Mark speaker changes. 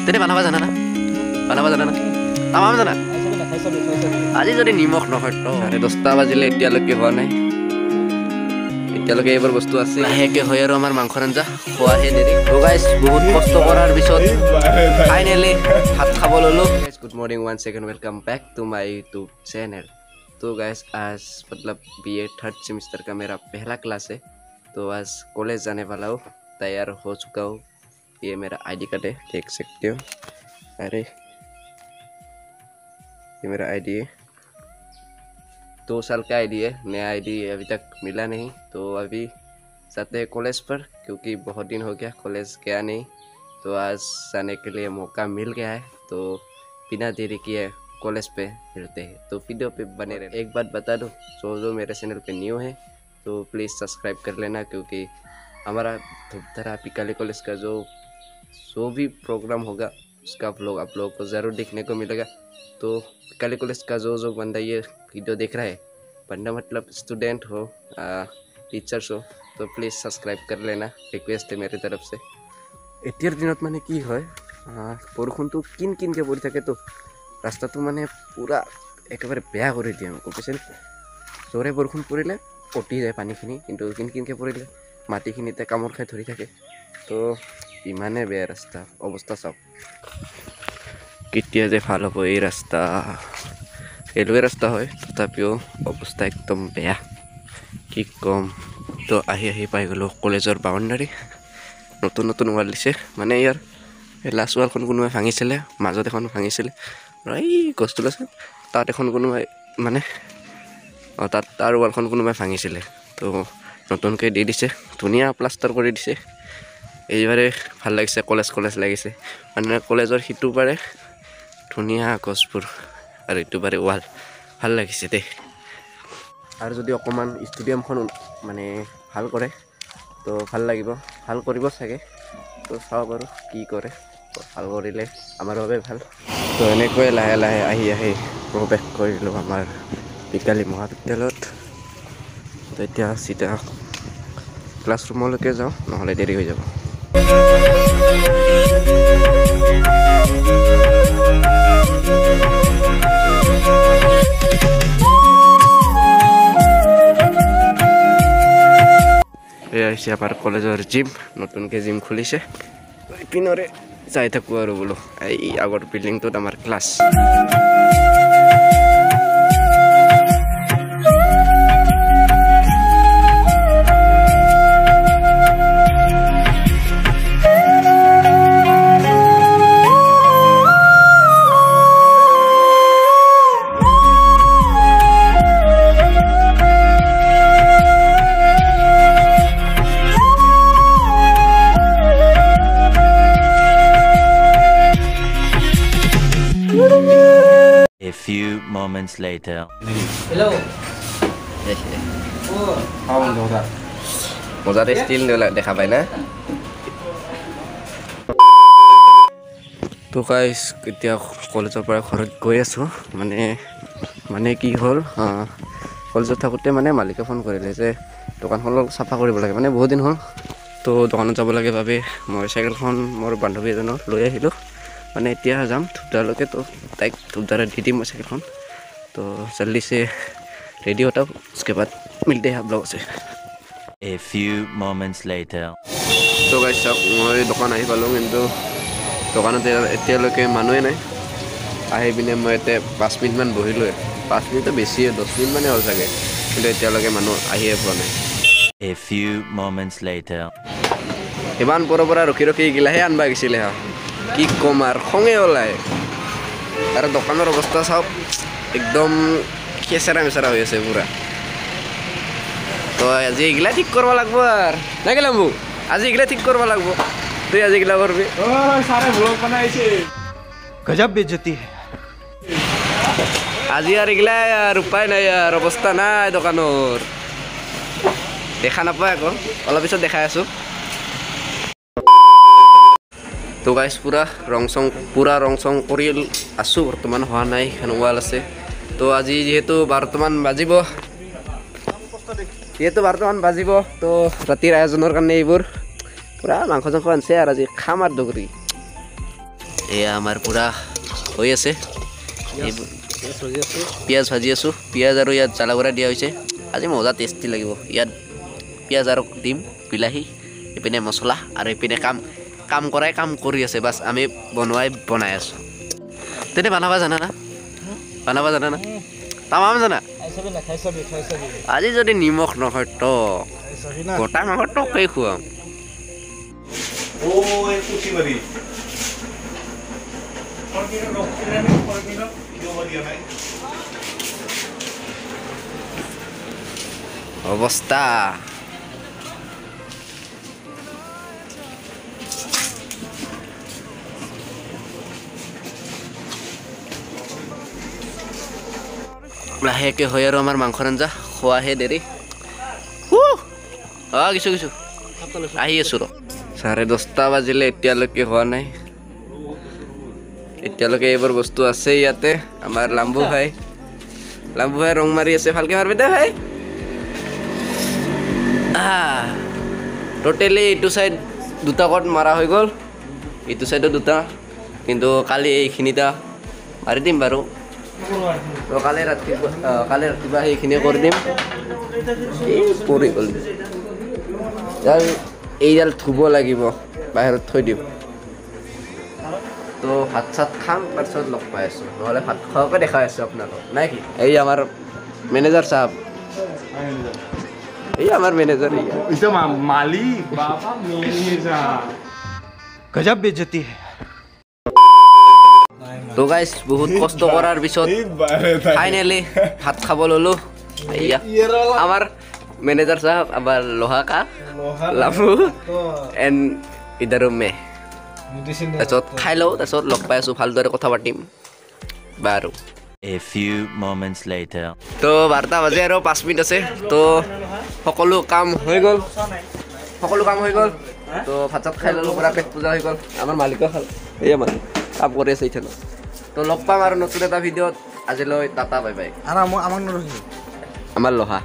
Speaker 1: তেনে বনাবা জানা না বনাবা জানা না তামাম জানা আজি যদি নিমখ নহয় তো 10টা বাজিলে এতিয়ালৈকে হোৱা নাই এতিয়ালৈকে এইবোৰ বস্তু আছে লাহেকে হয় আৰু আমাৰ মাংসৰ আঞ্জা খোৱাহে দেৰি তো গাইজ বহুত কষ্ট কৰাৰ পিছত ফাইনেলি ভাত খাব ললো guys good morning one second welcome back to my YouTube channel तो गाइस आज मतलब बीए 3rd सेमेस्टर का मेरा पहला क्लास है तो आज कॉलेज जाने वाला हूँ तैयार हो चुका हूँ ये मेरा आईडी कार्ड है देख सकते हो अरे ये मेरा आईडी है 2 साल का आईडी है नया आईडी अभी तक मिला नहीं तो अभी जाते हैं कॉलेज पर क्योंकि बहुत दिन हो गया कॉलेज गया नहीं तो आज जाने के लिए मौका मिल गया है तो बिना देरी किए कॉलेज पे मिलते हैं तो वीडियो पे बने रहे एक बात बता दूं जो मेरे चैनल पे न्यू है तो प्लीज़ सब्सक्राइब कर लेना क्योंकि हमारा धूपधरा पिकाली कॉलेज का जो भी प्रोग्राम होगा उसका व्लॉग आप लोगों को ज़रूर देखने को मिलेगा तो पिकाली कॉलेज का जो बंदा ये वीडियो देख रहा है बंदा मतलब स्टूडेंट हो टीचर्स हो तो प्लीज़ सब्सक्राइब कर लेना रिक्वेस्ट है मेरी तरफ से एতিয়াৰ দিনত মানে কি হয় বৰষুণটো কিনকিনকৈ পৰি থাকে তো ৰাস্তাটো মানে পুৰা একেবাৰে বেয়া কৰি দিয়ে গম পাইছে জোৰে বৰষুণ পৰিলে পটি যায় পানীখিনি কিন্তু কিনকিনকৈ পৰিলে মাটিখিনিতে কামোৰ খাই ধৰি থাকে তো ইমানে বেয়া ৰাস্তা অৱস্থা চাওক কেতিয়া যে ভাল হ'ব এই ৰাস্তা ৰেলৱে ৰাস্তা হয় তথাপিও অৱস্থা একদম বেয়া কি কম তো আহি পাই গ'লোঁ কলেজৰ বাউণ্ডাৰী নতুন নতুন ৱাল দিছে মানে ইয়াৰ লাষ্ট ৱালখন কোনোবাই ভাঙিছিলে মাজত এখন ভাঙিছিলে আৰু এই গছটো আছে তাত এখন কোনোবাই মানে তাত তাৰ ৱালখন কোনোবাই ভাঙিছিলে তো নতুনকৈ দি দিছে ধুনীয়া প্লাষ্টাৰ কৰি দিছে এইবাৰে ভাল লাগিছে কলেজ লাগিছে মানে কলেজৰ সিটো পাৰে ধুনীয়া গছবোৰ আৰু ইটো পাৰে ৱাল ভাল লাগিছে দেই আৰু যদি অকণমান ষ্টেডিয়ামখন মানে ভাল কৰে তো ভাল লাগিব ভাল কৰিব চাগে তো চাওঁ বাৰু কি কৰে ভাল কৰিলে আমাৰ বাবে ভাল তো এনেকৈ লাহে লাহে আহি প্ৰৱেশ কৰিলোঁ আমাৰ পিকালি মহাবিদ্যালয়ত তো এতিয়া চিধা ক্লাছৰুমলৈকে যাওঁ নহ'লে দেৰি হৈ যাব এয়া হৈছে আমাৰ কলেজৰ জিম নতুনকৈ জিম খুলিছে ইপিনৰে যাই থাকোঁ আৰু বোলো এই আগৰ বিল্ডিংটোত আমাৰ class
Speaker 2: A few moments later.
Speaker 3: Hello.
Speaker 1: মজাতে ষ্টিল দেখা পায় না তো গাইজ এতিয়া কলেজৰ পৰা ঘৰত গৈ আছোঁ মানে কি হ'ল কলেজত থাকোঁতে মানে মালিকে ফোন কৰিলে যে দোকানখন অলপ চাফা কৰিব লাগে মানে বহুত দিন হ'ল তো দোকানত যাব লাগে বাবে মই চাইকেলখন মোৰ বান্ধৱী এজনক লৈ আহিলোঁ মানে এতিয়া যাম ধূপধাৰালৈকে তো তাইক ধূপধাৰা দি দিম মই চাইকেলখন तो जल्दी से रेडी होता हूँ उसके बाद मिलते हैं आप लोगों से
Speaker 2: A few moments later.
Speaker 1: तो गाइस सब मैं दुकान आহি পালোঁ কিন্তু দোকানত এতিয়ালৈকে মানুহে নাই আহি পিনে মই এতিয়া 5 মিনিটমান বহিলোঁ 5 মিনিটটো বেছিয়ে 10 মিনিট মানে হ'ল চাগে কিন্তু এতিয়ালৈকে মানুহ আহিয়ে পোৱা নাই
Speaker 2: A few moments later.
Speaker 1: ইমান পৰা ৰখি গিলাহে আনবা গৈছিলে কি কম আৰু খঙে ওলায় আৰু দোকানৰ অৱস্থা চাওক একদম খেচেৰা মেচেৰা হৈ আছে পুৰা তো আজি এইগিলা ঠিক কৰিব লাগিব আৰু নাই গেলাম্বু আজি এইগিলা ঠিক কৰিব লাগিব তুই আজি এইগিলা কৰবি
Speaker 3: सारे ब्लॉग बनाइছে गजब बेइज्जती है
Speaker 1: আজি আৰু এইগিলা আৰু উপায় নাই আৰু অৱস্থা নাই দোকানৰ দেখা নাপায় আকৌ অলপ পিছত দেখাই আছোঁ তো গাইজ পুৰা ৰং চং কৰি আছোঁ বৰ্তমান হোৱা নাই এখন ৱাল আছে তো আজি যিহেতু 12মান বাজিব তো ৰাতিৰ আয়োজনৰ কাৰণে এইবোৰ পুৰা মাংস চাংস আনছে আৰু আজি খাম আৰু দগৰি এয়া আমাৰ পুৰা হৈ আছে পিঁয়াজ ভাজি আছোঁ পিঁয়াজ আৰু ইয়াত জ্বালা গুড়া দিয়া হৈছে আজি মজা টেষ্টি লাগিব ইয়াত পিঁয়াজ আৰু দিম বিলাহী এইপিনে মছলা আৰু এইপিনে কাম কৰাই কাম কৰি আছে বাছ আমি বনাই আছোঁ তেনে বনাব জানা না তামাম জানা আজি যদি নিমখ নহয় তো গোটা মাংস টকেই খুৱাম অৱস্থা লাহেকৈ হয় আৰু আমাৰ মাংসৰ আঞ্জা খোৱাহে দেৰি কিছু আহি আছোঁ ৰ 10:30 বাজিলে এতিয়ালৈকে হোৱা নাই এতিয়ালৈকে এইবোৰ বস্তু আছে ইয়াতে আমাৰ লাম্বু ভাই ৰং মাৰি আছে ভালকৈ মাৰিবি দে ভাই টোটেলি এইটো চাইড দুটা কট মাৰা হৈ গ'ল এইটো চাইডো দুটা কিন্তু কালি এইখিনিটা মাৰি দিম বাৰু তো কালি ৰাতিপুৱা সেইখিনি কৰি দিম এই পৰি গ'ল এইডাল ধুব লাগিব বাহিৰত থৈ দিম তো ভাত চাত খাম তাৰপিছত লগ পাই আছোঁ নহ'লে ভাত খোৱাকৈ দেখাই আছোঁ আপোনালোক নাই কি এই আমাৰ মেনেজাৰ চাহাব এই আমার manager
Speaker 3: itu Malik bapak manager गजब बेइज्जती है
Speaker 1: তো গাইস বহুত কষ্ট করার পিছত ফাইনালি ভাত খাব ললো এইয়া আমার ম্যানেজার সাহেব আবার লোহা কা লাভু এন্ড ইদার মে তাৰপিছত খাই লওঁ তাৰপিছত লগ পাই আছোঁ ভালদৰে কথা পাতিম বাৰু
Speaker 2: A few moments later.
Speaker 1: তো 12 বাজে আৰু 5 মিনিট আছে তো সকলো কাম হৈ গ'ল তো ভাত চাত খাই ল'লোঁ পুৰা পেট পূজা হৈ গ'ল আমাৰ মালিকেও খাল এই আমাৰ কাম কৰি আছে এতিয়া তো লগ পাম আৰু নতুন এটা ভিডিঅ'ত আজিলৈ টাটা বাই বাই
Speaker 3: আমাক নৰখি
Speaker 1: আমাৰ লোহা